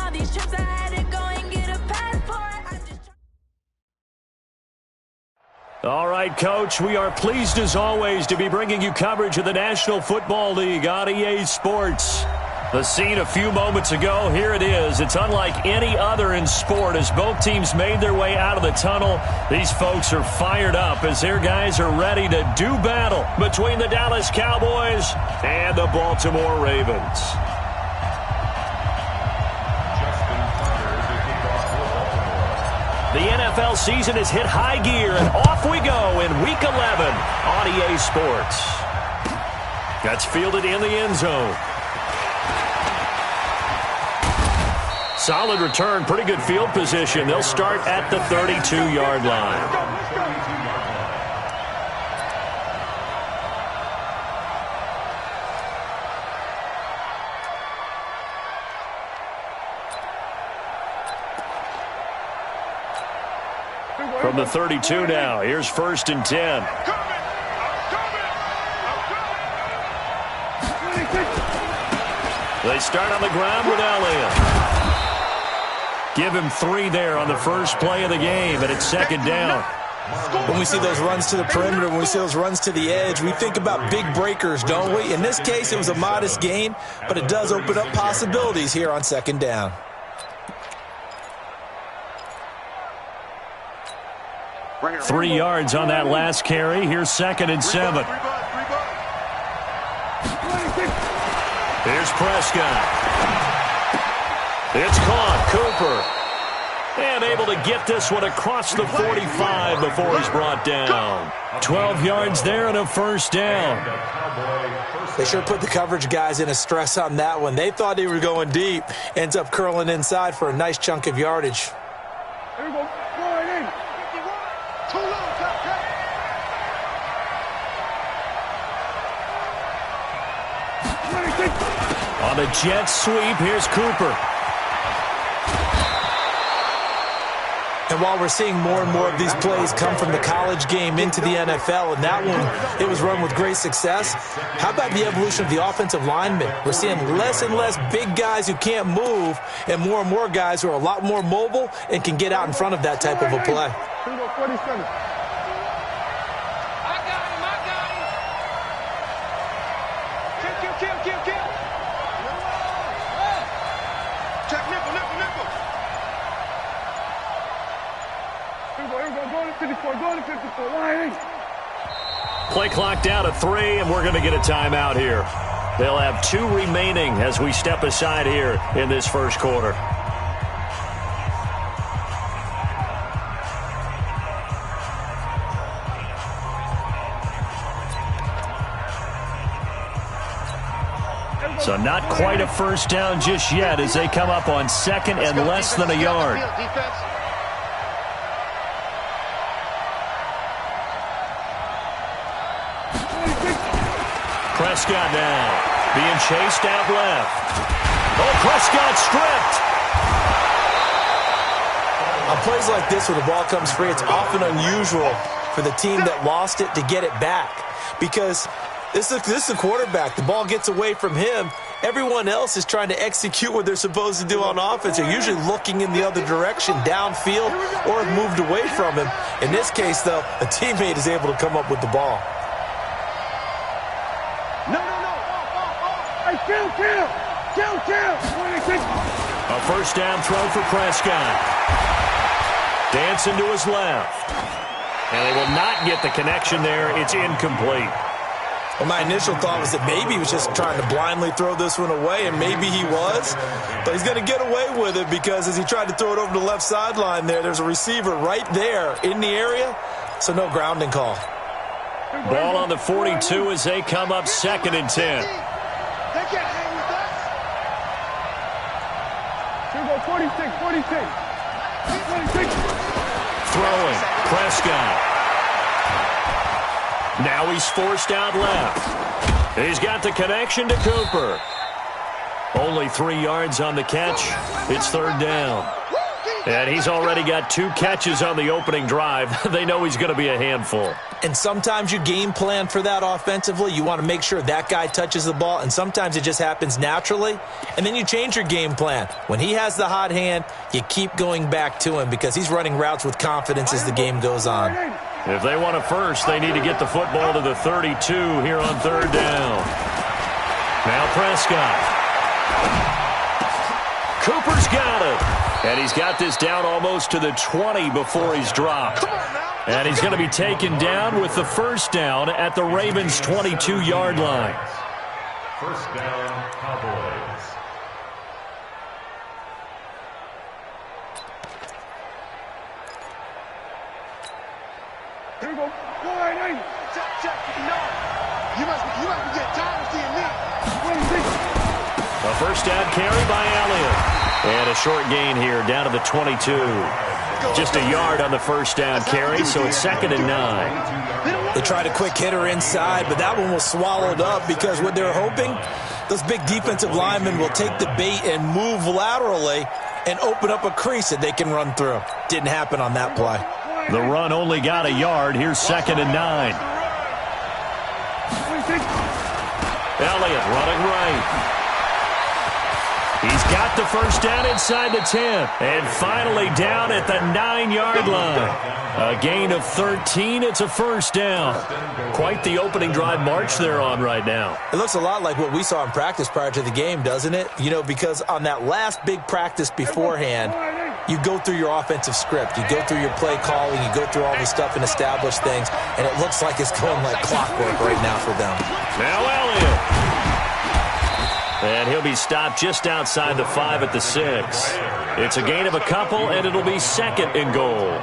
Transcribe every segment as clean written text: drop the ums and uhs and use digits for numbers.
all these trips I had to go and get a passport. All right, Coach, we are pleased as always to be bringing you coverage of the National Football League on EA Sports. The scene a few moments ago, here it is. It's unlike any other in sport as both teams made their way out of the tunnel. These folks are fired up as their guys are ready to do battle between the Dallas Cowboys and the Baltimore Ravens. The NFL season has hit high gear, and off we go in Week 11 on EA Sports. That's fielded in the end zone. Solid return, pretty good field position. They'll start at the 32-yard line. From the 32 now, here's 1st and 10. They start on the ground with Elliott. Give him 3 there on the first play of the game, and it's 2nd down. When we see those runs to the perimeter, when we see those runs to the edge, we think about big breakers, don't we? In this case, it was a modest gain, but it does open up possibilities here on 2nd down. Three yards on that last carry. Here's 2nd and 7. Here's Prescott. It's caught. Cooper. And able to get this one across the 45 before he's brought down. 12 yards there and a 1st down. They sure put the coverage guys in a stress on that one. They thought they were going deep. Ends up curling inside for a nice chunk of yardage. There we go. Going in. 51. Too low. On the jet sweep, here's Cooper. And while we're seeing more and more of these plays come from the college game into the NFL, and that one, it was run with great success, how about the evolution of the offensive linemen? We're seeing less and less big guys who can't move and more guys who are a lot more mobile and can get out in front of that type of a play. 47. Kill. Check nickel. Here we go. Going to 54. Line. Play clock down to 3, and we're going to get a timeout here. They'll have 2 remaining as we step aside here in this first quarter. So not quite a 1st down just yet as they come up on 2nd and less than a yard. Prescott now being chased out left. Oh, Prescott stripped. On plays like this where the ball comes free, it's often unusual for the team that lost it to get it back because this is the quarterback. The ball gets away from him. Everyone else is trying to execute what they're supposed to do on offense. They're usually looking in the other direction, downfield, or have moved away from him. In this case, though, a teammate is able to come up with the ball. No. Hey, kill. A 1st down throw for Prescott. Dancing to his left. And they will not get the connection there. It's incomplete. Well, my initial thought was that maybe he was just trying to blindly throw this one away, and maybe he was. But he's going to get away with it because as he tried to throw it over the left sideline there's a receiver right there in the area, so no grounding call. Ball on the 42 as they come up 2nd and 10. They can't hang with us. Here we go, 46. Throwing, Prescott. Now he's forced out left. He's got the connection to Cooper. Only 3 yards on the catch. It's 3rd down. And he's already got 2 catches on the opening drive. They know he's going to be a handful. And sometimes you game plan for that offensively. You want to make sure that guy touches the ball, and sometimes it just happens naturally. And then you change your game plan. When he has the hot hand, you keep going back to him because he's running routes with confidence as the game goes on. If they want a first, they need to get the football to the 32 here on 3rd down. Now Prescott. Cooper's got it. And he's got this down almost to the 20 before he's dropped. And he's going to be taken down with the first down at the Ravens' 22-yard line. First down, Cowboys. Here we go. Go ahead, in. Check. No. You must be getting tired of seeing me. A first down carry by Elliott. And a short gain here down to the 22. Just a yard on the first down carry, so it's 2nd and 9. They tried a quick hitter inside, but that one was swallowed up because what they're hoping, those big defensive linemen will take the bait and move laterally and open up a crease that they can run through. Didn't happen on that play. The run only got a yard. Here's 2nd and 9. Elliott running right. He's got the first down inside the 10. And finally down at the 9-yard line. A gain of 13. It's a first down. Quite the opening drive march they're on right now. It looks a lot like what we saw in practice prior to the game, doesn't it? You know, because on that last big practice beforehand, you go through your offensive script. You go through your play calling. You go through all the stuff and establish things. And it looks like it's going like clockwork right now for them. Now Elliott. And he'll be stopped just outside the 5 at the 6. It's a gain of a couple, and it'll be 2nd and goal.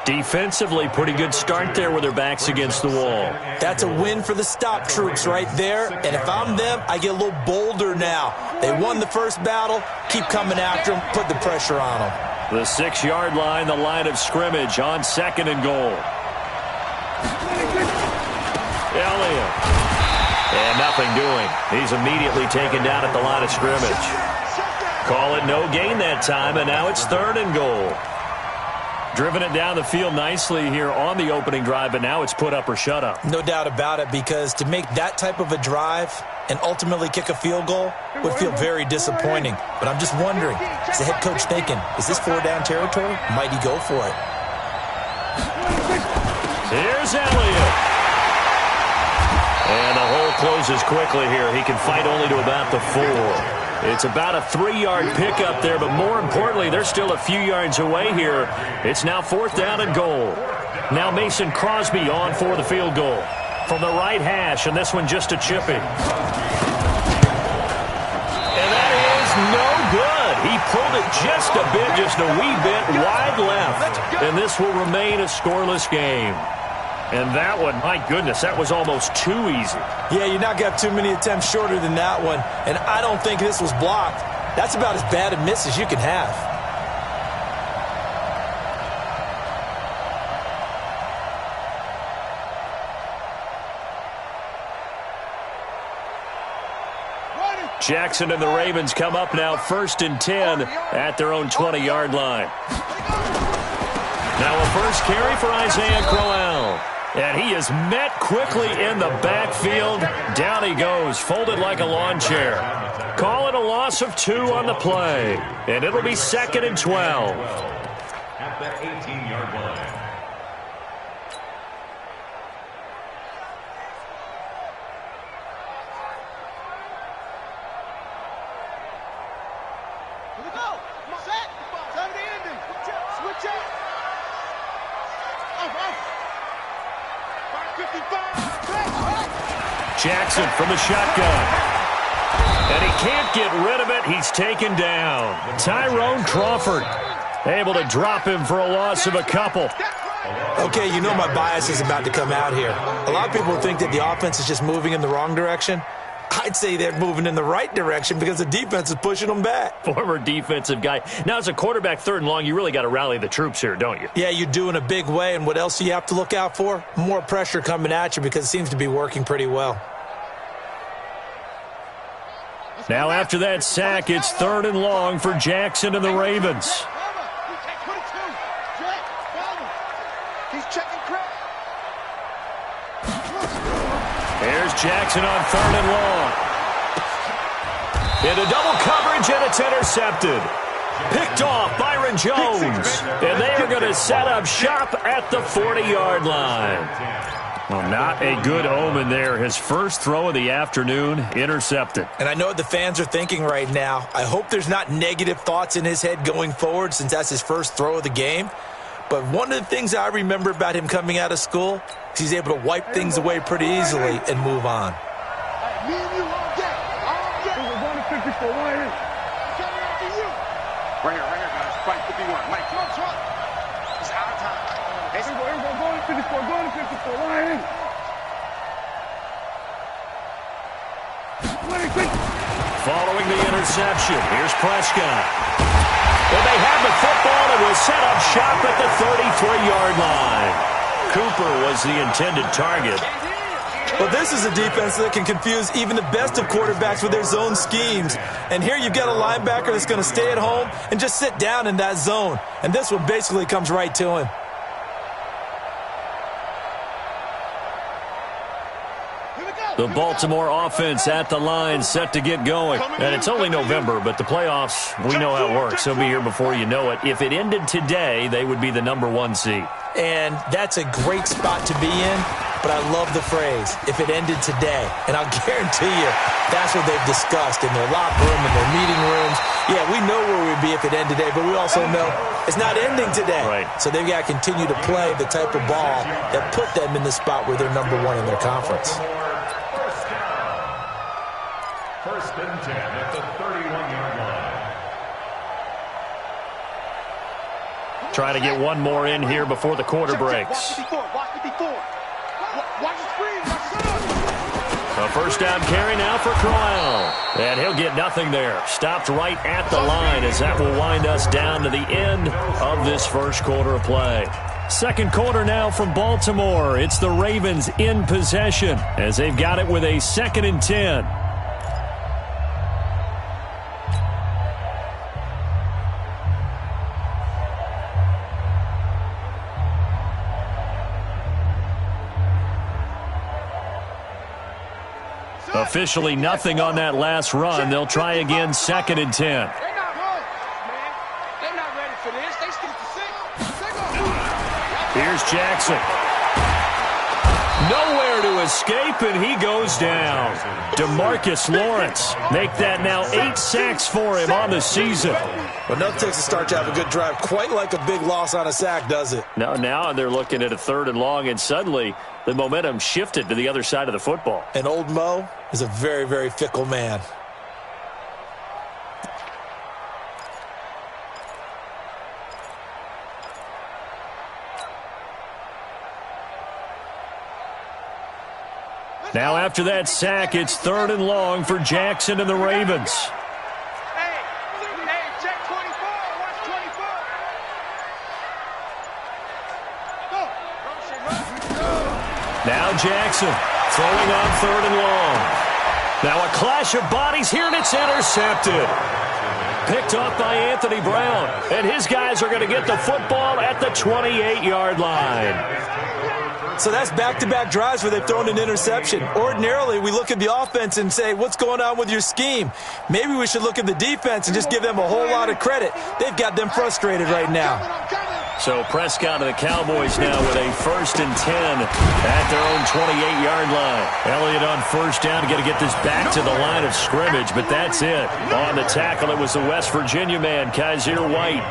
Defensively, pretty good start there with their backs against the wall. That's a win for the stop troops right there. And if I'm them, I get a little bolder now. They won the first battle. Keep coming after them. Put the pressure on them. The 6-yard line, the line of scrimmage on 2nd and goal. Elliott. And nothing doing. He's immediately taken down at the line of scrimmage. Call it no gain that time, and now it's 3rd and goal. Driven it down the field nicely here on the opening drive, but now it's put up or shut up. No doubt about it, because to make that type of a drive and ultimately kick a field goal would feel very disappointing. But I'm just wondering, is the head coach thinking, is this 4-down territory? Might he go for it? Here's Elliott. And the hole closes quickly here. He can fight only to about the 4. It's about a 3-yard pickup there, but more importantly, they're still a few yards away here. It's now 4th down and goal. Now Mason Crosby on for the field goal. From the right hash, and this one just a chipping. And that is no good. He pulled it just a bit, just a wee bit wide left. And this will remain a scoreless game. And that one, my goodness, that was almost too easy. Yeah, you're not going to have too many attempts shorter than that one. And I don't think this was blocked. That's about as bad a miss as you can have. Jackson and the Ravens come up now 1st and 10 at their own 20-yard line. Now a first carry for Isaiah Crowell. And he is met quickly in the backfield. Down he goes, folded like a lawn chair. Call it a loss of 2 on the play. And it'll be 2nd and 12. At the 18-yard line. Here we go. Set. Time to end it. Switch up. Jackson from the shotgun. And he can't get rid of it. He's taken down. Tyrone Crawford able to drop him for a loss of a couple. Okay, you know my bias is about to come out here. A lot of people think that the offense is just moving in the wrong direction. I'd say they're moving in the right direction because the defense is pushing them back. Former defensive guy. Now, as a quarterback 3rd and long, you really got to rally the troops here, don't you? Yeah, you do in a big way. And what else do you have to look out for? More pressure coming at you because it seems to be working pretty well. Now, after that sack, it's 3rd and long for Jackson and the Ravens. Jackson on 3rd and long. Into double coverage, and it's intercepted. Picked off Byron Jones. And they are going to set up shop at the 40-yard line. Well, not a good omen there. His first throw of the afternoon, intercepted. And I know what the fans are thinking right now. I hope there's not negative thoughts in his head going forward since that's his first throw of the game. But one of the things I remember about him coming out of school is he's able to wipe things away pretty easily and move on. Me and you all day. All day. We're going to 54. Right here. Coming after you. Right here, guys. Fight 51. Mike, come on, come on. It's our time. Here we go. Going to 54. Going to 54. Right here. Following the interception, here's Prescott. And they have the football and will set up shop at the 33-yard line. Cooper was the intended target. Well, this is a defense that can confuse even the best of quarterbacks with their zone schemes. And here you've got a linebacker that's going to stay at home and just sit down in that zone. And this one basically comes right to him. The Baltimore offense at the line, set to get going. And it's only November, but the playoffs, we know how it works. They'll be here before you know it. If it ended today, they would be the #1 seed. And that's a great spot to be in, but I love the phrase, if it ended today. And I'll guarantee you, that's what they've discussed in their locker room, in their meeting rooms. Yeah, we know where we'd be if it ended today, but we also know it's not ending today. Right. So they've got to continue to play the type of ball that put them in the spot where they're #1 in their conference. First and 10 at the 31-yard line. Try to get one more in here before the quarter breaks. Watch 54. Watch the screen. A first down carry now for Crowell. And he'll get nothing there. Stopped right at the line as that will wind us down to the end of this first quarter of play. Second quarter now from Baltimore. It's the Ravens in possession as they've got it with a 2nd and 10. Officially nothing on that last run. They'll try again, 2nd and 10. They're not ready, man. They're not ready for this. They stick to 6. Here's Jackson. Nowhere to escape, and he goes down. DeMarcus Lawrence. Make that now 8 sacks for him on the season. Well, nothing takes a start to have a good drive quite like a big loss on a sack, does it? Now they're looking at a 3rd and long, and suddenly the momentum shifted to the other side of the football. And old Mo is a very, very fickle man. Now after that sack, it's 3rd and long for Jackson and the Ravens. Hey, check 24. Watch 24. Go. Now Jackson throwing on 3rd and long. Now a clash of bodies here, and it's intercepted. Picked off by Anthony Brown. And his guys are going to get the football at the 28-yard line. So that's back-to-back drives where they've thrown an interception. Ordinarily, we look at the offense and say, what's going on with your scheme? Maybe we should look at the defense and just give them a whole lot of credit. They've got them frustrated right now. So Prescott and the Cowboys now with a 1st and 10 at their own 28-yard line. Elliott on first down to get this back to the line of scrimmage, but that's it. On the tackle, it was the West Virginia man, Kaiser White.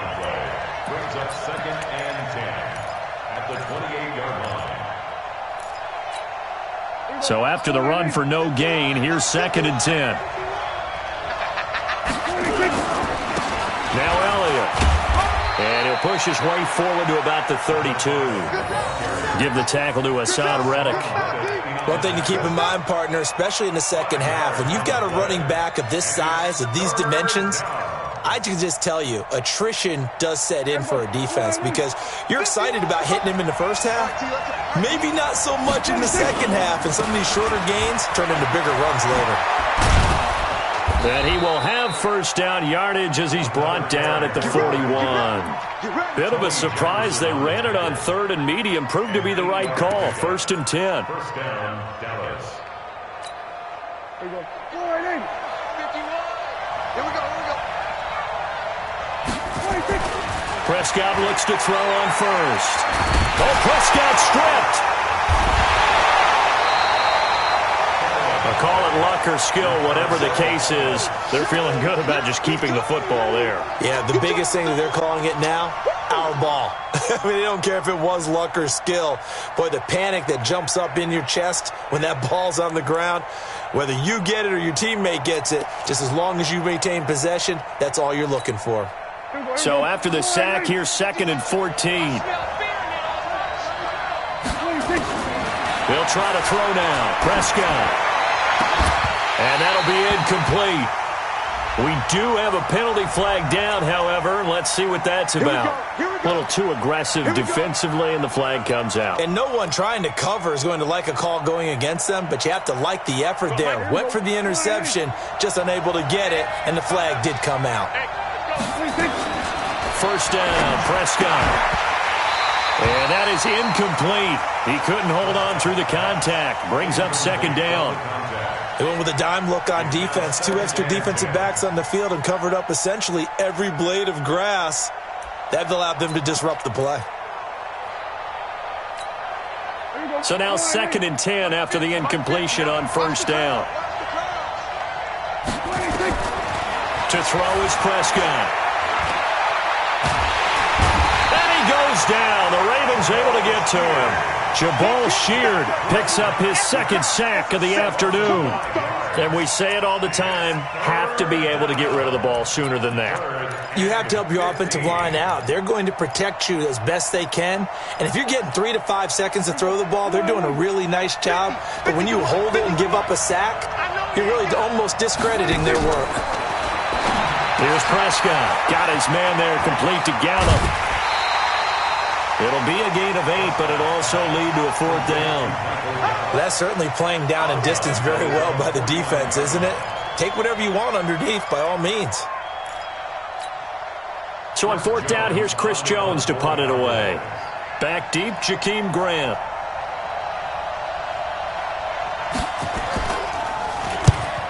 Brings up 2nd and 10 at the 28-yard line. So after the run for no gain, here's 2nd and 10. Now Elliott. And he'll push his way forward to about the 32. Give the tackle to Hassan Reddick. One thing to keep in mind, partner, especially in the second half, when you've got a running back of this size, of these dimensions, I can just tell you, attrition does set in for a defense because you're excited about hitting him in the first half. Maybe not so much in the second half, and some of these shorter gains turn into bigger runs later. And he will have first down yardage as he's brought down at the 41. Bit of a surprise. They ran it on 3rd and medium. Proved to be the right call. 1st and 10. First down, Dallas. Here we go. Go right in. 51. Here we go. 26. Prescott looks to throw on first. Oh, Prescott stripped. Call it luck or skill, whatever the case is. They're feeling good about just keeping the football there. Yeah, the biggest thing that they're calling it now, our ball. I mean, they don't care if it was luck or skill. Boy, the panic that jumps up in your chest when that ball's on the ground, whether you get it or your teammate gets it, just as long as you maintain possession, that's all you're looking for. So after the sack, here's 2nd and 14. They'll try to throw now. Prescott. And that'll be incomplete. We do have a penalty flag down, however. Let's see what that's about. A little too aggressive defensively, and the flag comes out. And no one trying to cover is going to like a call going against them, but you have to like the effort there. Went for the interception, just unable to get it, and the flag did come out. First down, Prescott. And that is incomplete. He couldn't hold on through the contact. Brings up 2nd down. They went with a dime look on defense. 2 extra defensive backs on the field and covered up essentially every blade of grass. That allowed them to disrupt the play. So now 2nd and 10 after the incompletion on first down. To throw is Prescott. And he goes down. The Ravens able to get to him. Jabal Sheard picks up his 2nd sack of the afternoon. And we say it all the time, have to be able to get rid of the ball sooner than that. You have to help your offensive line out. They're going to protect you as best they can. And if you're getting 3 to 5 seconds to throw the ball, they're doing a really nice job. But when you hold it and give up a sack, you're really almost discrediting their work. Here's Prescott. Got his man there complete to Gallup. It'll be a gain of 8, but it'll also lead to a 4th down. That's certainly playing down and distance very well by the defense, isn't it? Take whatever you want underneath, by all means. So on 4th down, here's Chris Jones to punt it away. Back deep, Jakeem Grant.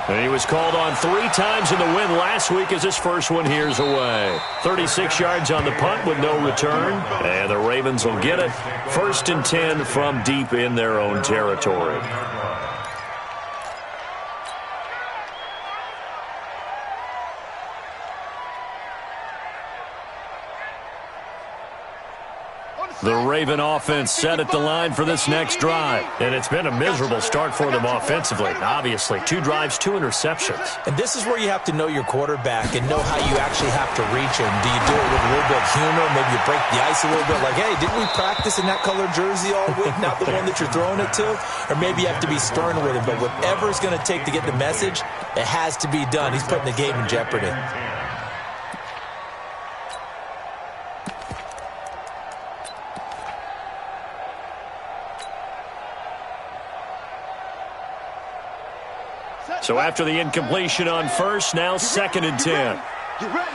And he was called on 3 times in the win last week as his first one here's away. 36 yards on the punt with no return. And the Ravens will get it. 1st and 10 from deep in their own territory. The Raven offense set at the line for this next drive. And it's been a miserable start for them offensively. Obviously, 2 drives, 2 interceptions. And this is where you have to know your quarterback and know how you actually have to reach him. Do you do it with a little bit of humor? Maybe you break the ice a little bit. Like, hey, didn't we practice in that colored jersey all week? Not the one that you're throwing it to? Or maybe you have to be stern with him. But whatever it's going to take to get the message, it has to be done. He's putting the game in jeopardy. So after the incompletion on first, now 2nd and 10. Get ready.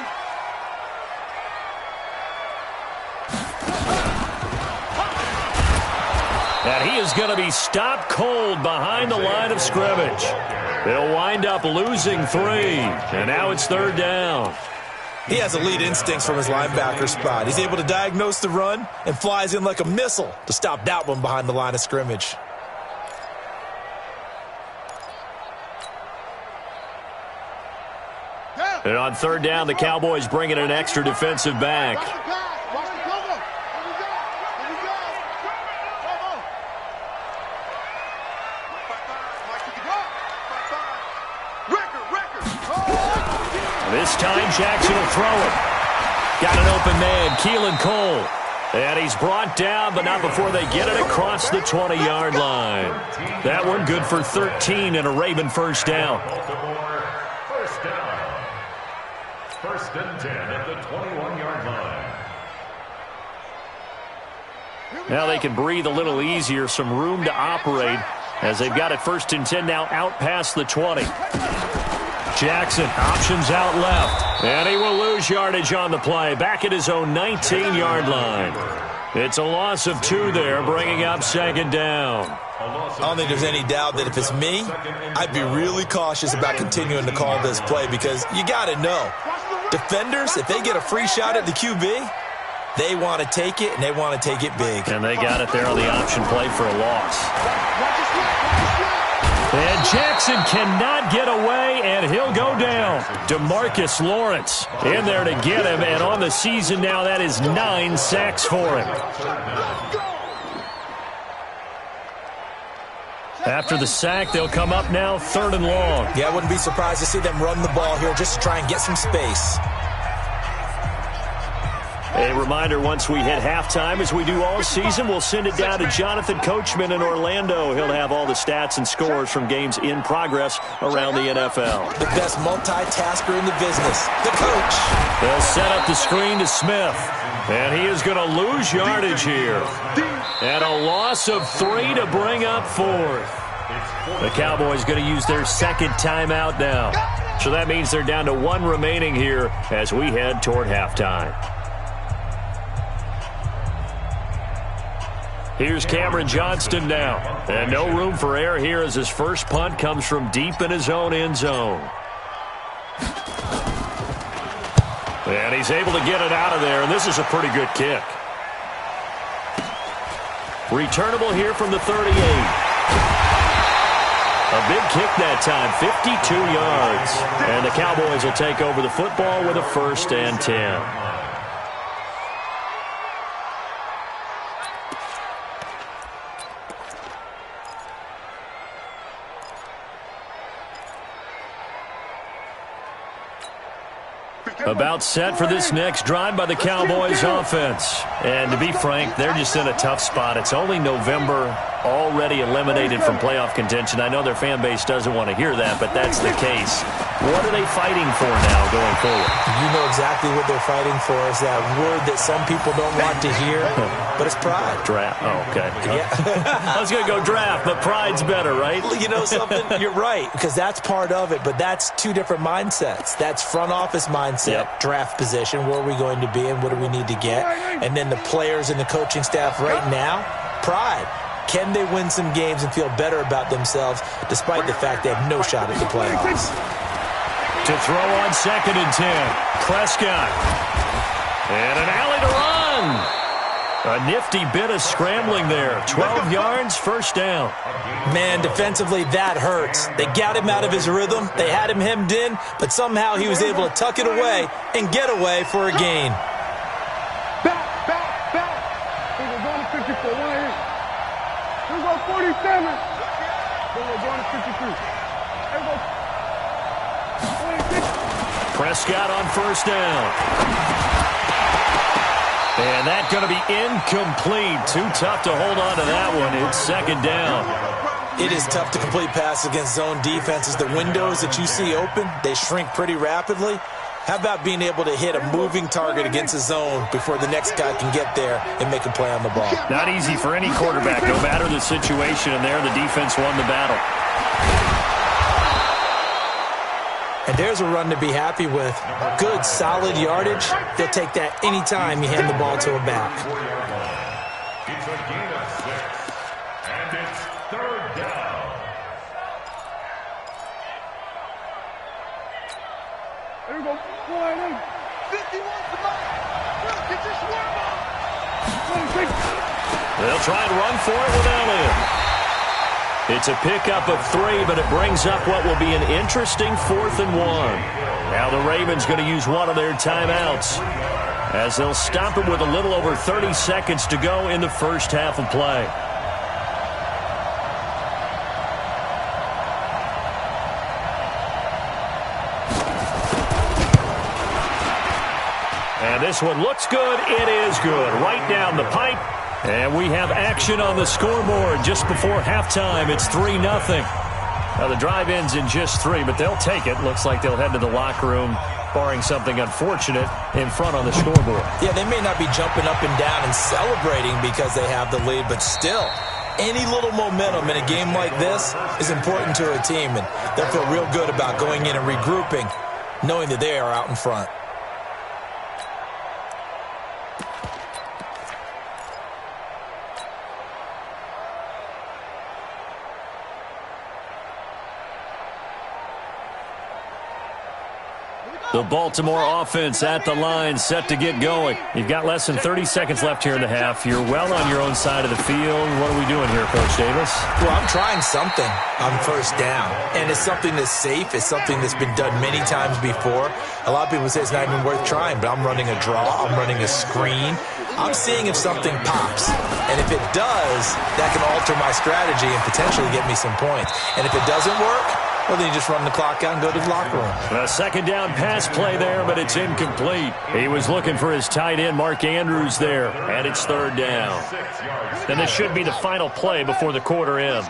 And he is going to be stopped cold behind the line of scrimmage. They'll wind up losing 3. And now it's 3rd down. He has elite instincts from his linebacker spot. He's able to diagnose the run and flies in like a missile to stop that one behind the line of scrimmage. And on 3rd down, the Cowboys bring in an extra defensive back. This time, Jackson will throw it. Got an open man, Keelan Cole. And he's brought down, but not before they get it across the 20-yard line. That one good for 13 and a Raven first down. First down. 1st and 10 at the 21-yard line. Now they can breathe a little easier, some room to operate as they've got it 1st and 10 now out past the 20. Jackson options out left, and he will lose yardage on the play, back at his own 19-yard line. It's a loss of 2 there, bringing up second down. I don't think there's any doubt that if it's me, I'd be really cautious about continuing to call this play because you got to know, defenders, if they get a free shot at the QB, they want to take it, and they want to take it big. And they got it there on the option play for a loss. And Jackson cannot get away, and he'll go down. DeMarcus Lawrence in there to get him, and on the season now, that is 9 sacks for him. After the sack, they'll come up now 3rd and long. Yeah, I wouldn't be surprised to see them run the ball here just to try and get some space. A reminder, once we hit halftime, as we do all season, we'll send it down to Jonathan Coachman in Orlando. He'll have all the stats and scores from games in progress around the NFL. The best multitasker in the business, the coach. They'll set up the screen to Smith, and he is going to lose yardage here. And a loss of 3 to bring up 4th. The Cowboys going to use their second timeout now. So that means they're down to 1 remaining here as we head toward halftime. Here's Cameron Johnston now. And no room for error here as his first punt comes from deep in his own end zone. And he's able to get it out of there, and this is a pretty good kick. Returnable here from the 38. A big kick that time, 52 yards. And the Cowboys will take over the football with a 1st and 10. About set for this next drive by the Cowboys offense. And to be frank, they're just in a tough spot. It's only November, already eliminated from playoff contention. I know their fan base doesn't want to hear that, but that's the case. What are they fighting for now going forward? You know exactly what they're fighting for. Is that word that some people don't want to hear, but it's pride. Draft. Oh, okay. Yeah. I was going to go draft, but pride's better, right? You know something? You're right, because that's part of it, but that's 2 different mindsets. That's front office mindset, draft position, where are we going to be and what do we need to get? And then the players and the coaching staff right now, pride. Can they win some games and feel better about themselves despite the fact they have no shot at the playoffs? To throw on 2nd and 10. Prescott. And an alley to run. A nifty bit of scrambling there. 12 yards, 1st down. Man, defensively, that hurts. They got him out of his rhythm. They had him hemmed in, but somehow he was able to tuck it away and get away for a gain. Back. We're going to 54. Right here. We're going 47. We're going to 53. We're going 26. Prescott on 1st down. And that's going to be incomplete. Too tough to hold on to that one. It's 2nd down. It is tough to complete passes against zone defenses. The windows that you see open, they shrink pretty rapidly. How about being able to hit a moving target against a zone before the next guy can get there and make a play on the ball? Not easy for any quarterback, no matter the situation. And there, the defense won the battle. And there's a run to be happy with. Good, solid yardage. They'll take that anytime you hand the ball to a back. It's a gain of 6, and it's 3rd down. There we go. 51. Get your swerve on. They'll try and run for it with Elliott. It's a pickup of 3, but it brings up what will be an interesting 4th and 1. Now the Ravens going to use one of their timeouts as they'll stop it with a little over 30 seconds to go in the first half of play. And this one looks good. It is good. Right down the pipe. And we have action on the scoreboard just before halftime. It's 3-0. Now, the drive ends in just 3, but they'll take it. Looks like they'll head to the locker room, barring something unfortunate, in front on the scoreboard. Yeah, they may not be jumping up and down and celebrating because they have the lead, but still, any little momentum in a game like this is important to a team, and they'll feel real good about going in and regrouping, knowing that they are out in front. The Baltimore offense at the line, set to get going. You've got less than 30 seconds left here in the half. You're well on your own side of the field. What are we doing here, Coach Davis? Well, I'm trying something on first down, and it's something that's safe. It's something that's been done many times before. A lot of people say it's not even worth trying, but I'm running a draw. I'm running a screen. I'm seeing if something pops, and if it does, that can alter my strategy and potentially get me some points. And if it doesn't work, well, then you just run the clock out and go to the locker room. A second down pass play there, but it's incomplete. He was looking for his tight end, Mark Andrews, there, and it's third down. And this should be the final play before the quarter ends.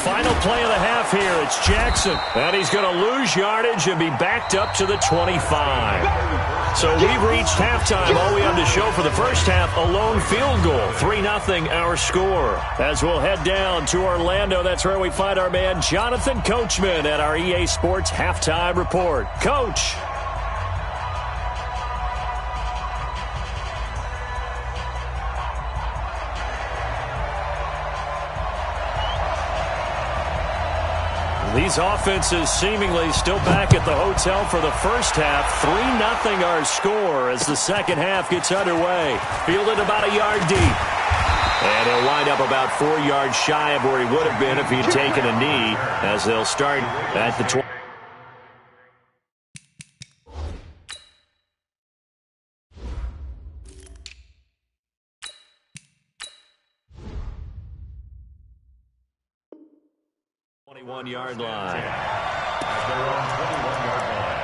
Final play of the half here. It's Jackson, and he's going to lose yardage and be backed up to the 25. So we've reached halftime. All we have to show for the first half, a lone field goal. 3-0 our score. As we'll head down to Orlando, that's where we find our man Jonathan Coachman at our EA Sports Halftime Report. Coach. These offenses seemingly still back at the hotel for the first half. 3-0 our score as the second half gets underway. Fielded about a yard deep. And he'll wind up about 4 yards shy of where he would have been if he'd taken a knee, as they'll start at the 20. Yard line. At their own 21-yard line.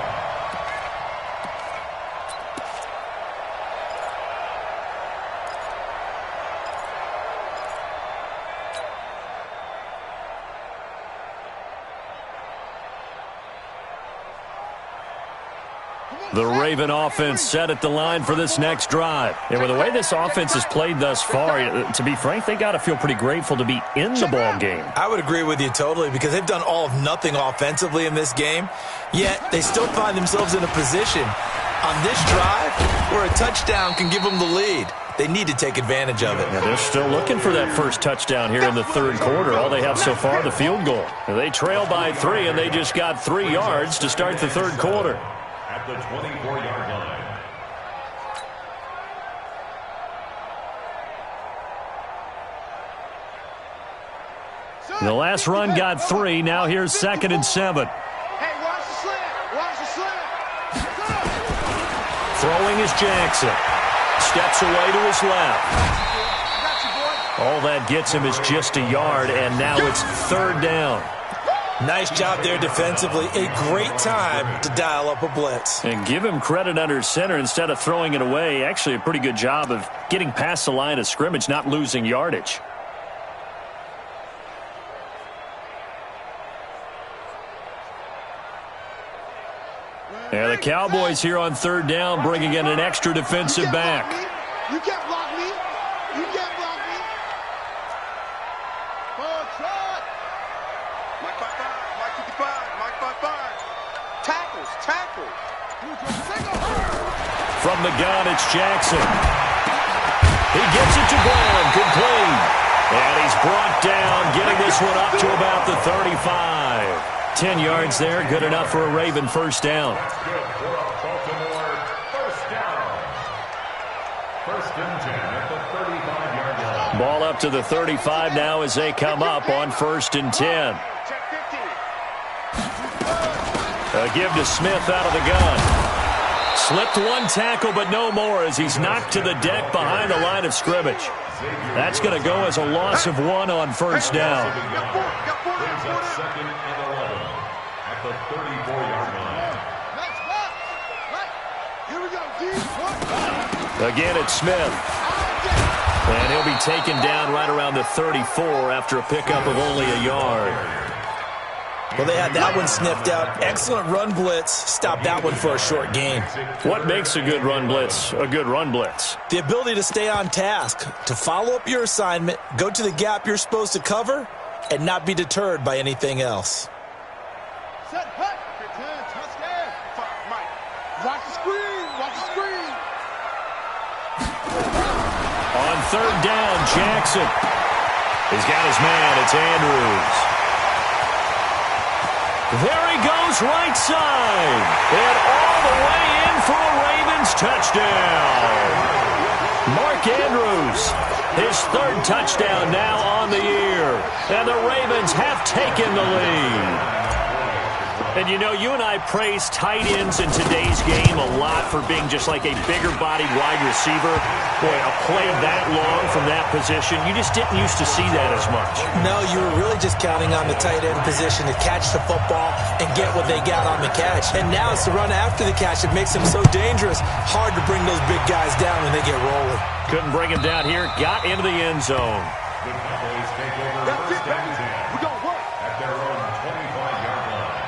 The Raven offense set at the line for this next drive. And with the way this offense has played thus far, to be frank, they got to feel pretty grateful to be in the ball game. I would agree with you totally, because they've done all of nothing offensively in this game, yet they still find themselves in a position on this drive where a touchdown can give them the lead. They need to take advantage of it. Yeah, they're still looking for that first touchdown here in the third quarter. All they have so far, the field goal. They trail by 3, and they just got 3 yards to start the third quarter. At the 24-yard line. The last run got 3. Now here's 2nd and 7. Hey, watch the slant. Watch the slant. Throwing is Jackson. Steps away to his left. All that gets him is just a yard, and now it's third down. Nice job there defensively. A great time to dial up a blitz. And give him credit under center instead of throwing it away. Actually, a pretty good job of getting past the line of scrimmage, not losing yardage. And the Cowboys here on third down bringing in an extra defensive back. You can't block me. You can't block me. Mike 55, Mike 55, Mike 55. Tackles. From the gun, it's Jackson. He gets it to ground, complete. And he's brought down, getting this one up to about the 35. 10 yards there, good enough for a Raven first down. That's good for a Baltimore first down. First and 10 at the 35-yard line. Ball up to the 35 now as they come up on 1st and 10. A give to Smith out of the gun. Slipped one tackle, but no more as he's knocked to the deck behind the line of scrimmage. That's going to go as a loss of 1 on first down. Brings up 2nd and 11 at the 34-yard line. Again, it's Smith. And he'll be taken down right around the 34 after a pickup of only a yard. Well, they had that one sniffed out. Excellent run blitz. Stopped that one for a short gain. What makes a good run blitz a good run blitz? The ability to stay on task, to follow up your assignment, go to the gap you're supposed to cover, and not be deterred by anything else. Set, hut. Touchdown. Mike. Watch the screen. Watch the screen. On third down, Jackson. He's got his man. It's Andrews. There he goes right side. And all the way in for a Ravens touchdown. Mark Andrews, his third touchdown now on the year. And the Ravens have taken the lead. And, you know, you and I praise tight ends in today's game a lot for being just like a bigger-bodied wide receiver. Boy, a play that long from that position, you just didn't used to see that as much. No, you were really just counting on the tight end position to catch the football and get what they got on the catch. And now it's the run after the catch that makes them so dangerous. Hard to bring those big guys down when they get rolling. Couldn't bring him down here. Got into the end zone. The Cowboys take over first down and 10 at their own 25-yard line.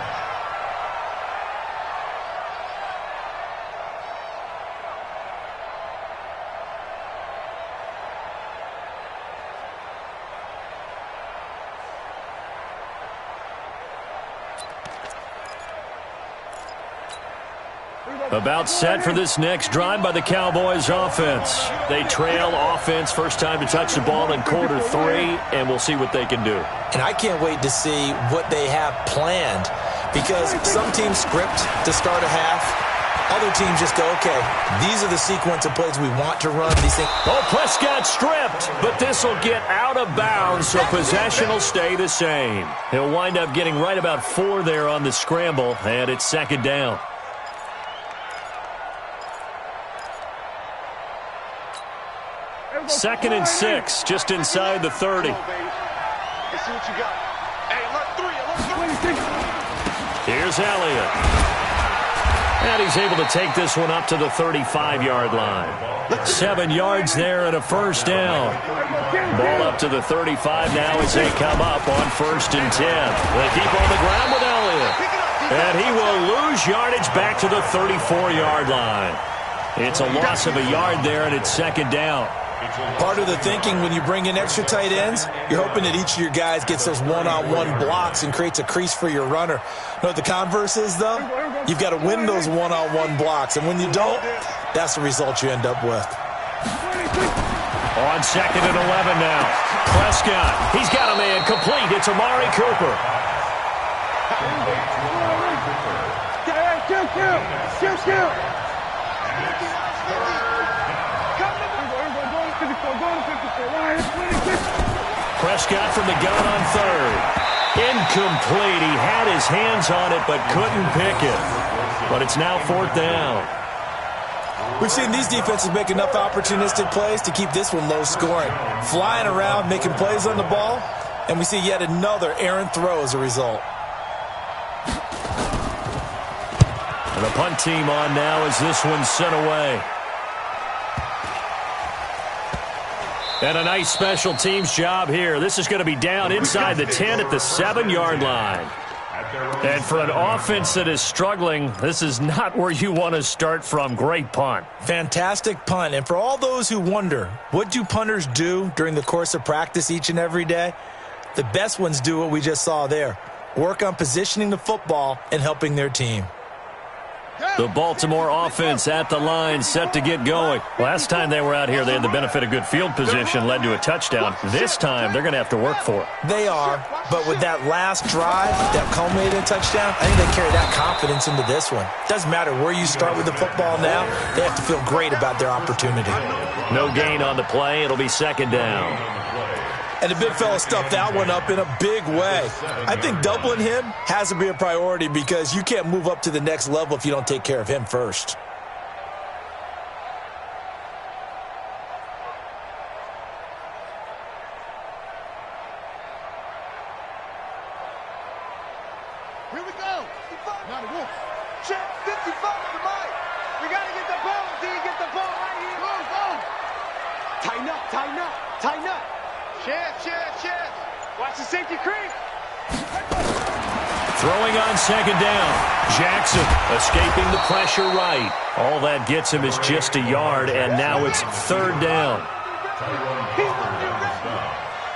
About set for this next drive by the Cowboys offense. They trail offense first time to touch the ball in quarter 3, and we'll see what they can do. And I can't wait to see what they have planned, because some teams script to start a half. Other teams just go, okay, these are the sequence of plays we want to run. These things. Oh, Prescott stripped, but this will get out of bounds, so possession will stay the same. He'll wind up getting right about 4 there on the scramble, and it's second down. Second and 6, just inside the 30. Let's see what you got. Hey, look 3. Here's Elliott. And he's able to take this one up to the 35-yard line. 7 yards there and a first down. Ball up to the 35 now as they come up on first and 10. They keep on the ground with Elliott. And he will lose yardage back to the 34-yard line. It's a loss of a yard there, and it's second down. Part of the thinking when you bring in extra tight ends, you're hoping that each of your guys gets those one-on-one blocks and creates a crease for your runner. You know what the converse is, though? You've got to win those one-on-one blocks, and when you don't, that's the result you end up with. On second and 11 now. Prescott, he's got a man complete. It's Amari Cooper. Kill. Prescott from the gun on third. Incomplete. He had his hands on it but couldn't pick it. But it's now fourth down. We've seen these defenses make enough opportunistic plays to keep this one low scoring. Flying around, making plays on the ball, and we see yet another errant throw as a result. And the punt team on now as this one's sent away. And a nice special teams job here. This is going to be down inside the 10 at the 7-yard line. And for an offense that is struggling, this is not where you want to start from. Great punt. Fantastic punt. And for all those who wonder, what do punters do during the course of practice each and every day? The best ones do what we just saw there. Work on positioning the football and helping their team. The Baltimore offense at the line, set to get going. Last time they were out here, they had the benefit of good field position, led to a touchdown. This time, they're going to have to work for it. They are, but with that last drive that culminated in a touchdown, I think they carry that confidence into this one. Doesn't matter where you start with the football now, they have to feel great about their opportunity. No gain on the play. It'll be second down. And the big fella stuffed that one up in a big way. I think doubling him has to be a priority because you can't move up to the next level if you don't take care of him first. Here we go. 91. Check 55 to the mic. We got to get the ball, D. Get the ball right here. Go. Tighten up. Chance. Watch the safety creep. Throwing on second down. Jackson escaping the pressure right. All that gets him is just a yard, and now it's third down.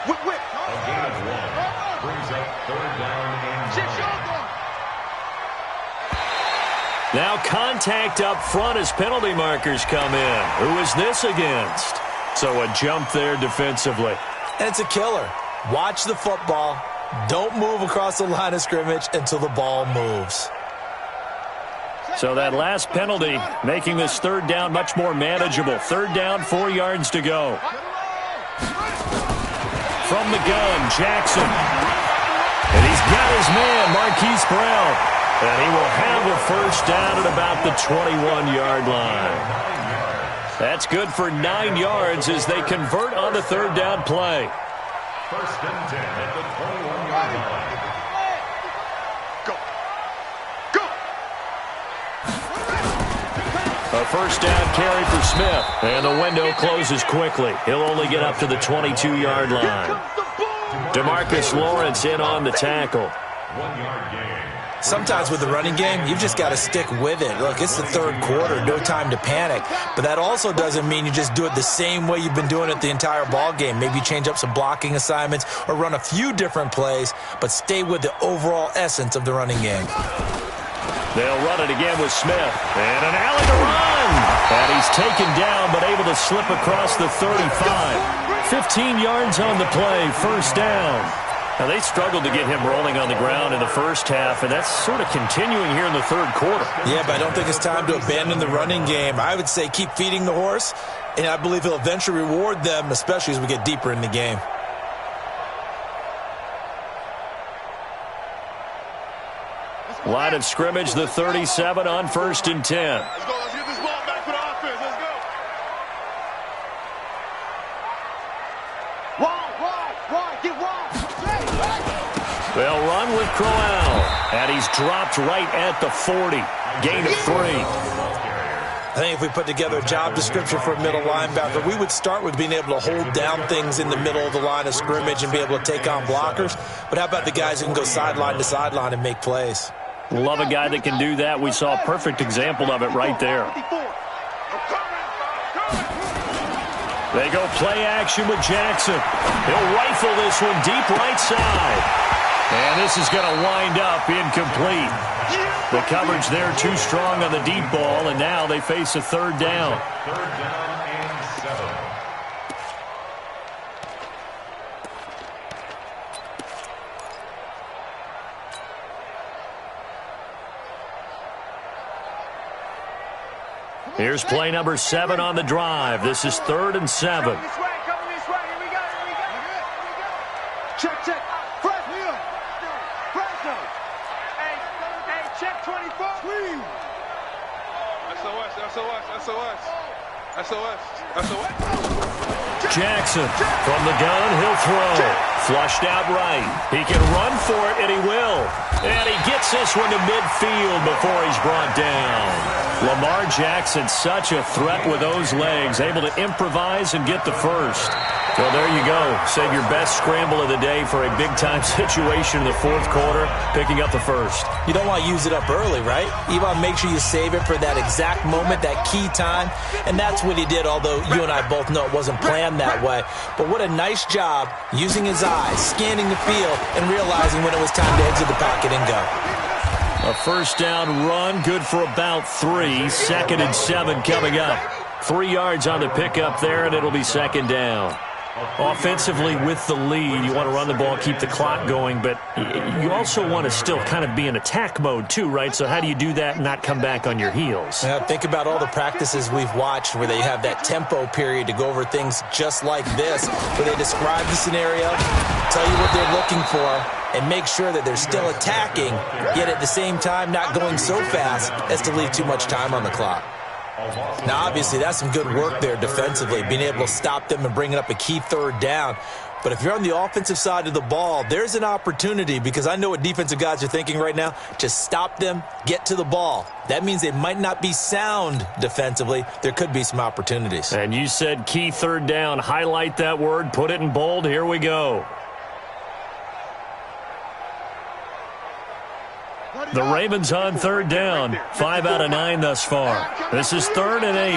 Whip. A gain of 1 brings up third down and 9. Now contact up front as penalty markers come in. Who is this against? So a jump there defensively. And it's a killer. Watch the football Don't move across the line of scrimmage until the ball moves. So that last penalty making this third down much more manageable. Third down, 4 yards to go. From the gun, Jackson. And he's got his man, Marquise Brown. And he will have a first down at about the 21-yard line. That's good for 9 yards as they convert on the third down play. First and 10 at the 21-yard line. A first down carry for Smith. And the window closes quickly. He'll only get up to the 22-yard line. DeMarcus Lawrence in on the tackle. 1 yard gain. Sometimes with the running game, you've just got to stick with it. Look, it's the third quarter, no time to panic. But that also doesn't mean you just do it the same way you've been doing it the entire ball game. Maybe change up some blocking assignments or run a few different plays, but stay with the overall essence of the running game. They'll run it again with Smith. And an alley to run. And he's taken down, but able to slip across the 35. 15 yards on the play, first down. Now, they struggled to get him rolling on the ground in the first half, and that's sort of continuing here in the third quarter. Yeah, but I don't think it's time to abandon the running game. I would say keep feeding the horse, and I believe he'll eventually reward them, especially as we get deeper in the game. Line of scrimmage, the 37 on first and 10. Let's go. Let's get this ball back for the offense. Let's go. Wide. Get wide. They'll run with Crowell. And he's dropped right at the 40. Gain of 3. I think if we put together a job description for a middle linebacker, we would start with being able to hold down things in the middle of the line of scrimmage and be able to take on blockers. But how about the guys who can go sideline to sideline and make plays? Love a guy that can do that. We saw a perfect example of it right there. They go play action with Jackson. He'll rifle this one deep right side. And this is going to wind up incomplete. The coverage there too strong on the deep ball, and now they face a third down. Third down and 7. Here's play number 7 on the drive. This is 3rd and 7. Coming this way. Here we go. Check. Hey, check 24. Clean. SOS. Jackson from the gun, he'll throw. Flushed out right. He can run for it, and he will. And he gets this one to midfield before he's brought down. Lamar Jackson, such a threat with those legs, able to improvise and get the first. Well, there you go. Save your best scramble of the day for a big-time situation in the fourth quarter, picking up the first. You don't want to use it up early, right? You want to make sure you save it for that exact moment, that key time, and that's what he did, although you and I both know it wasn't planned that way. But what a nice job using his eyes, scanning the field, and realizing when it was time to exit the pocket and go. A first down run, good for about 3. 2nd and 7 coming up. 3 yards on the pickup there, and it'll be second down. Offensively with the lead, you want to run the ball, keep the clock going, but you also want to still kind of be in attack mode too, right? So how do you do that and not come back on your heels? Yeah, think about all the practices we've watched where they have that tempo period to go over things just like this, where they describe the scenario, tell you what they're looking for, and make sure that they're still attacking, yet at the same time not going so fast as to leave too much time on the clock. Now, obviously, that's some good work there defensively, being able to stop them and bringing up a key third down. But if you're on the offensive side of the ball, there's an opportunity, because I know what defensive guys are thinking right now. Just stop them, get to the ball. That means they might not be sound defensively. There could be some opportunities. And you said key third down. Highlight that word, put it in bold. Here we go. The Ravens on third down. 5 out of 9 thus far. This is 3rd and 8.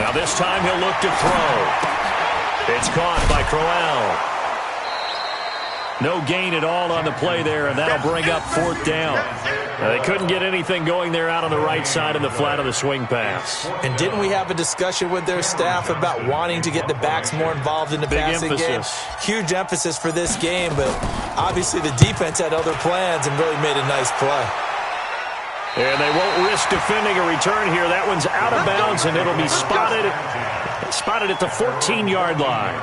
Now this time he'll look to throw. It's caught by Crowell. No gain at all on the play there, and that'll bring up 4th down. They couldn't get anything going there out on the right side of the flat of the swing pass. And didn't we have a discussion with their staff about wanting to get the backs more involved in the passing game? Huge emphasis for this game, but obviously the defense had other plans and really made a nice play. And they won't risk defending a return here. That one's out of bounds, and it'll be spotted at the 14-yard line.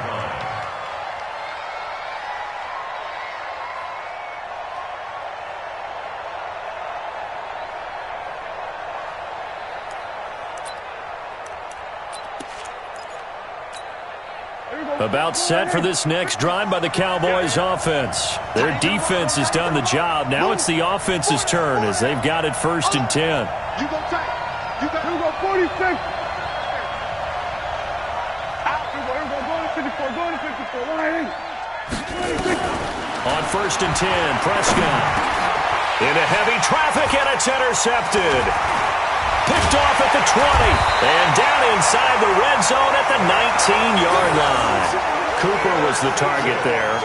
About set for this next drive by the Cowboys offense. Their defense has done the job. Now it's the offense's turn as they've got it 1st and 10. You go tight. You go 46. Out. Here we go. Going to 54. Going to 54. Line. 26. On 1st and 10, Prescott. Into heavy traffic, and it's intercepted. Picked off at the 20, and down inside the red zone at the 19-yard line. Cooper was the target there.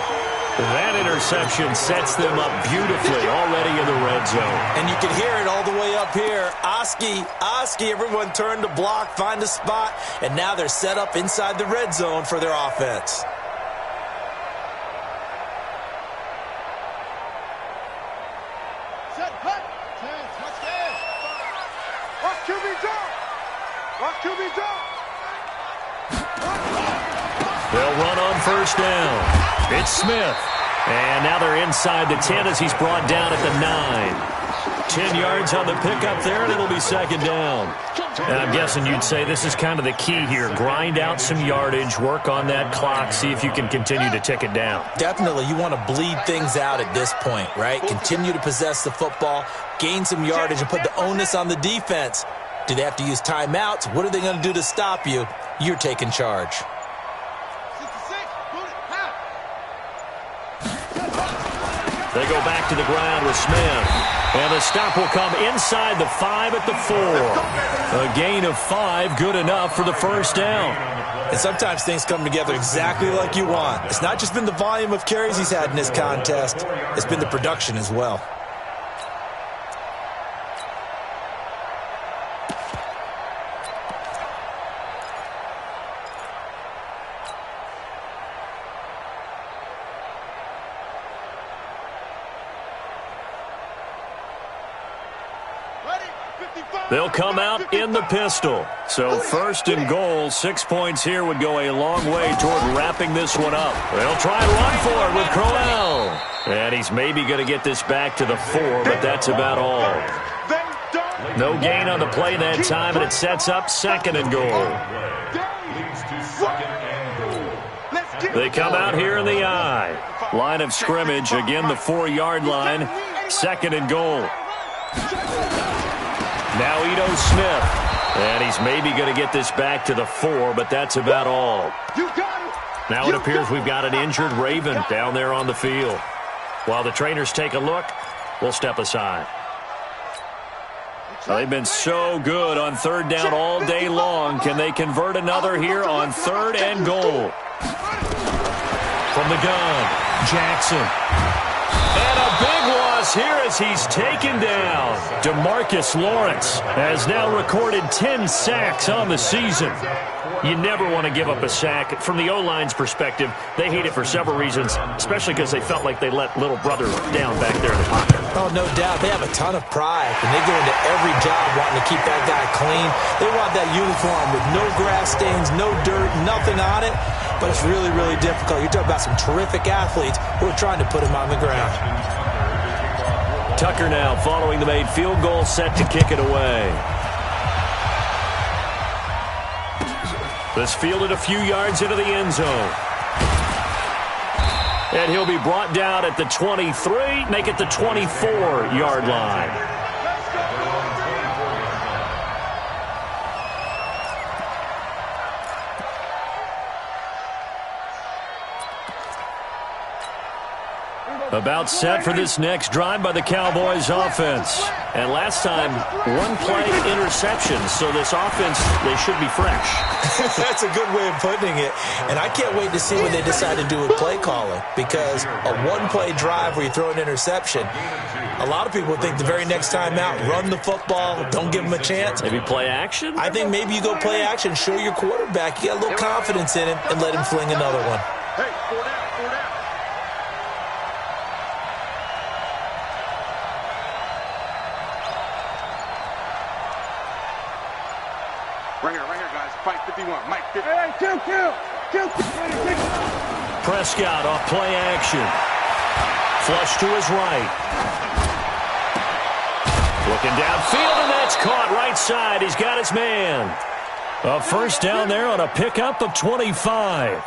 That interception sets them up beautifully already in the red zone. And you can hear it all the way up here. Oski, everyone turned to block, find a spot, and now they're set up inside the red zone for their offense. Set, cut. 10, touchdown. Watch QB jump. Watch QB jump. They'll run on 1st down. It's Smith. And now they're inside the 10 as he's brought down at the 9. 10 yards on the pickup there, and it'll be 2nd down. And I'm guessing you'd say this is kind of the key here. Grind out some yardage, work on that clock, see if you can continue to tick it down. Definitely, you want to bleed things out at this point, right? Continue to possess the football, gain some yardage, and put the onus on the defense. Do they have to use timeouts? What are they going to do to stop you? You're taking charge. They go back to the ground with Smith. And the stop will come inside the 5 at the 4. A gain of 5, good enough for the 1st down. And sometimes things come together exactly like you want. It's not just been the volume of carries he's had in this contest. It's been the production as well. They'll come out in the pistol. So 1st and goal, 6 points here would go a long way toward wrapping this one up. They'll try to run for it with Crowell. And he's maybe going to get this back to the 4, but that's about all. No gain on the play that time, and it sets up 2nd and goal. They come out here in the I. Line of scrimmage, again the 4-yard line. 2nd and goal. Now Ito Smith, and he's maybe going to get this back to the 4, but that's about all. Now it appears we've got an injured Raven down there on the field. While the trainers take a look, we'll step aside. They've been so good on 3rd down all day long. Can they convert another here on 3rd and goal? From the gun, Jackson. And a big loss here as he's taken down. DeMarcus Lawrence has now recorded 10 sacks on the season. You never want to give up a sack. From the O-line's perspective, they hate it for several reasons, especially because they felt like they let little brother down back there in the pocket. Oh, no doubt. They have a ton of pride, and they go into every job wanting to keep that guy clean. They want that uniform with no grass stains, no dirt, nothing on it. But it's really, really difficult. You're talking about some terrific athletes who are trying to put him on the ground. Tucker now following the made field goal, set to kick it away. This fielded a few yards into the end zone. And he'll be brought down at the 23, make it the 24-yard line. About set for this next drive by the Cowboys offense. And last time, one play interception, so this offense, they should be fresh. That's a good way of putting it. And I can't wait to see what they decide to do with play calling, because a one-play drive where you throw an interception, a lot of people think the very next time out, run the football, don't give them a chance. Maybe play action? I think maybe you go play action, show your quarterback you got a little confidence in him, and let him fling another one. Hey, 4 down, 4 down. Right here, guys. Fight 51. Mike 50. Hey, kill. Prescott off play action. Flush to his right. Looking downfield, and that's caught right side. He's got his man. A first down there on a pickup of 25.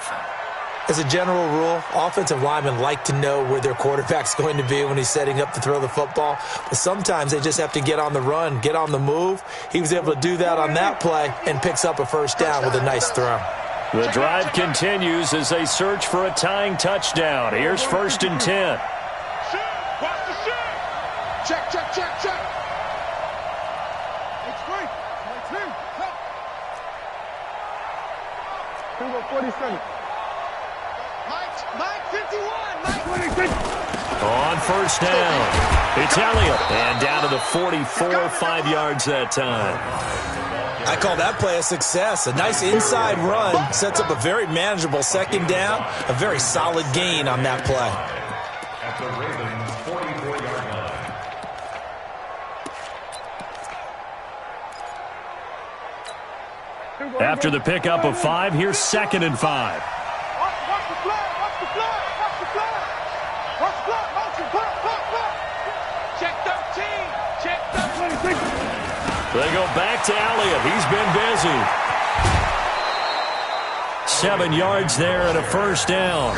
As a general rule, offensive linemen like to know where their quarterback's going to be when he's setting up to throw the football. But sometimes they just have to get on the run, get on the move. He was able to do that on that play and picks up a first down with a nice throw. The drive continues as they search for a tying touchdown. Here's 1st and 10. Watch the shit. Check. It's great. Go 47. Mike 51. Mike 26. On first down, it's Elliott. And down to the 44, 5 yards that time. I call that play a success. A nice inside run sets up a very manageable second down, a very solid gain on that play. At the Ravens' 44-yard line. After the pickup of 5, here's 2nd and 5. They go back to Elliott. He's been busy. 7 yards there and a first down.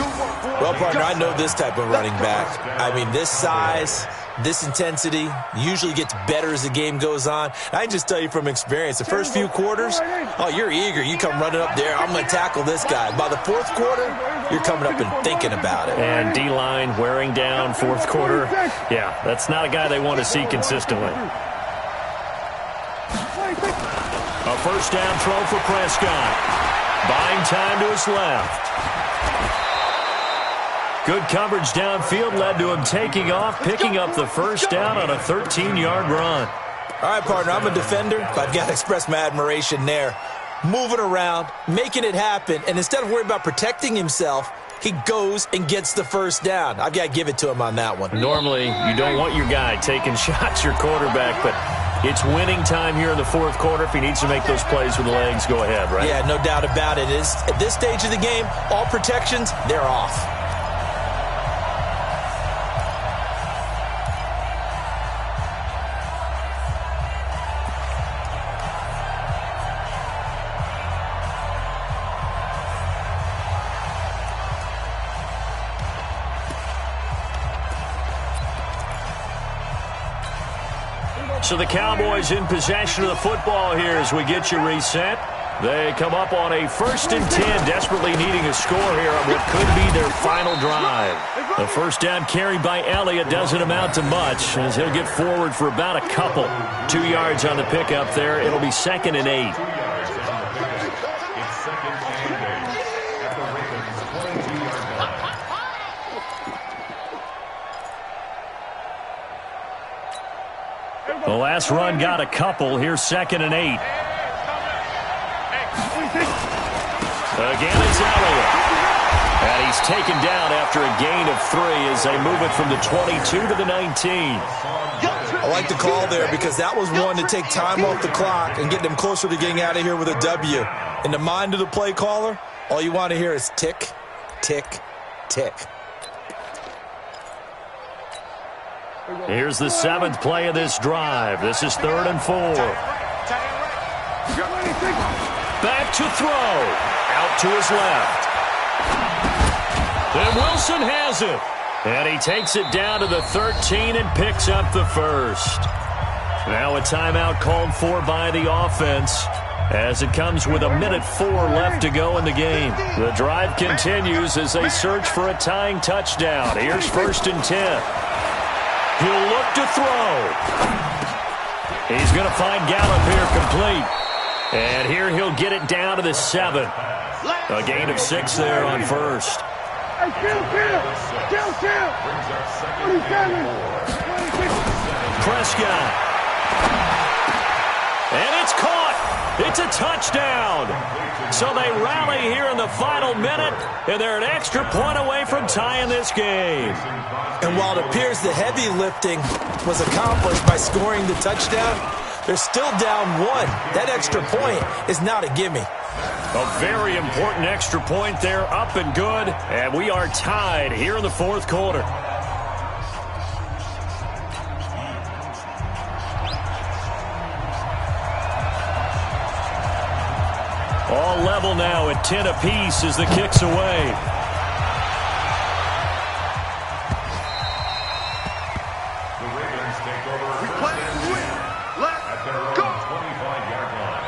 Well, partner, I know this type of running back. I mean, this size, this intensity usually gets better as the game goes on. I can just tell you from experience, the first few quarters, oh, you're eager. You come running up there, I'm going to tackle this guy. By the 4th quarter, you're coming up and thinking about it. And D-line wearing down 4th quarter. Yeah, that's not a guy they want to see consistently. A first down throw for Prescott. Buying time to his left. Good coverage downfield led to him taking off, picking up the first down on a 13-yard run. All right, partner, I'm a defender, but I've got to express my admiration there. Moving around, making it happen, and instead of worrying about protecting himself, he goes and gets the first down. I've got to give it to him on that one. Normally, you don't want your guy taking shots, your quarterback, but it's winning time here in the 4th quarter. If he needs to make those plays with the legs, go ahead, right? Yeah, no doubt about it. At this stage of the game, all protections, they're off. So the Cowboys in possession of the football here as we get you reset. They come up on a 1st and 10, desperately needing a score here on what could be their final drive. The first down carry by Elliott doesn't amount to much as he'll get forward for about a couple. 2 yards on the pickup there. It'll be 2nd and 8. It's 2nd and 8 at the Ravens' 22-yard line. The last run got a couple. Here's 2nd and 8. Again, it's Elliott. And he's taken down after a gain of 3 as they move it from the 22 to the 19. I like the call there because that was one to take time off the clock and get them closer to getting out of here with a W. In the mind of the play caller, all you want to hear is tick, tick, tick. Here's the 7th play of this drive. This is 3rd and 4. Back to throw. Out to his left. And Wilson has it. And he takes it down to the 13 and picks up the first. Now a timeout called for by the offense. as it comes with 1:04 left to go in the game. The drive continues as they search for a tying touchdown. Here's 1st and 10. He'll look to throw. He's going to find Gallup here complete. And here he'll get it down to the 7. A gain of 6 there on 1st. Hey, chill. 27. Prescott. And it's caught. It's a touchdown. So they rally here in the final minute, and they're an extra point away from tying this game. And while it appears the heavy lifting was accomplished by scoring the touchdown, they're still down 1. That extra point is not a gimme. A very important extra point there, up and good, and we are tied here in the 4th quarter. All level now at 10 apiece as the kick's away. The Ravens take over at their own 25-yard line.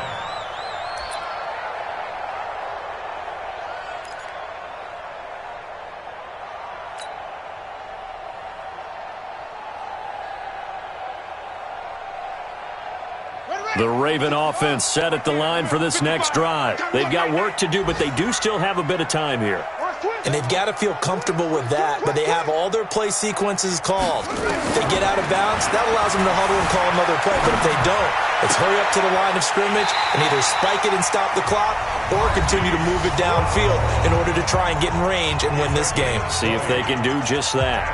The Raven offense set at the line for this next drive. They've got work to do, but they do still have a bit of time here. And they've got to feel comfortable with that, but they have all their play sequences called. If they get out of bounds, that allows them to huddle and call another play. But if they don't, it's hurry up to the line of scrimmage and either spike it and stop the clock or continue to move it downfield in order to try and get in range and win this game. See if they can do just that.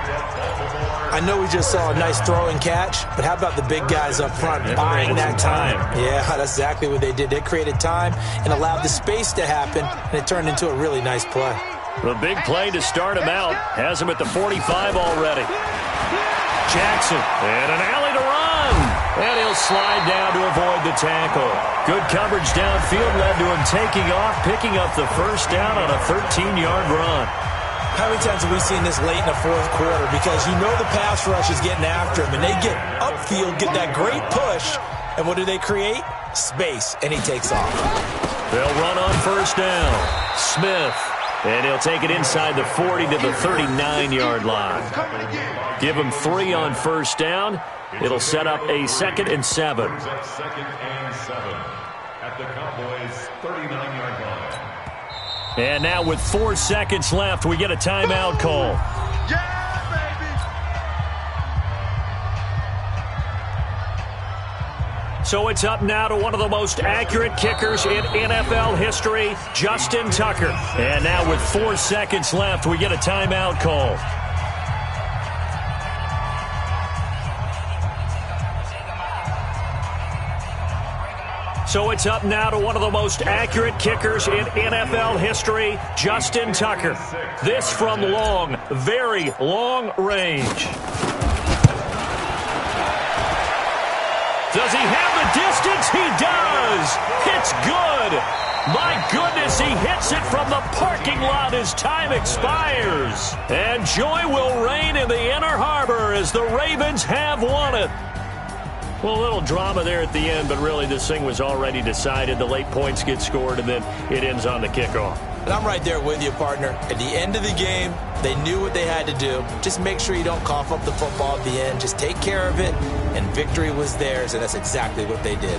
I know we just saw a nice throw and catch, but how about the big guys up front buying that time? Yeah, that's exactly what they did. They created time and allowed the space to happen, and it turned into a really nice play. The big play to start him out has him at the 45 already. Jackson, and an alley to run. And he'll slide down to avoid the tackle. Good coverage downfield led to him taking off, picking up the 1st down on a 13-yard run. How many times have we seen this late in the 4th quarter? Because you know the pass rush is getting after him, and they get upfield, get that great push, and what do they create? Space, and he takes off. They'll run on 1st down. Smith, and he'll take it inside the 40 to the 39-yard line. Give him 3 on 1st down. It'll set up a 2nd and 7. 2nd and 7 at the Cowboys' 39-yard line. And now with 4 seconds left, we get a timeout call. Yeah, baby! So it's up now to one of the most accurate kickers in NFL history, Justin Tucker. And now with 4 seconds left, we get a timeout call. So it's up now to one of the most accurate kickers in NFL history, Justin Tucker. This from long, very long range. Does he have the distance? He does. It's good. My goodness, he hits it from the parking lot as time expires. And joy will reign in the Inner Harbor as the Ravens have won it. Well, a little drama there at the end, but really this thing was already decided. The late points get scored, and then it ends on the kickoff. And I'm right there with you, partner. At the end of the game, they knew what they had to do. Just make sure you don't cough up the football at the end. Just take care of it, and victory was theirs, and that's exactly what they did.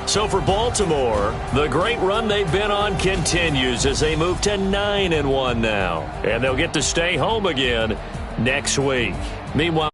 So for Baltimore, the great run they've been on continues as they move to 9-1 now. And they'll get to stay home again next week. Meanwhile,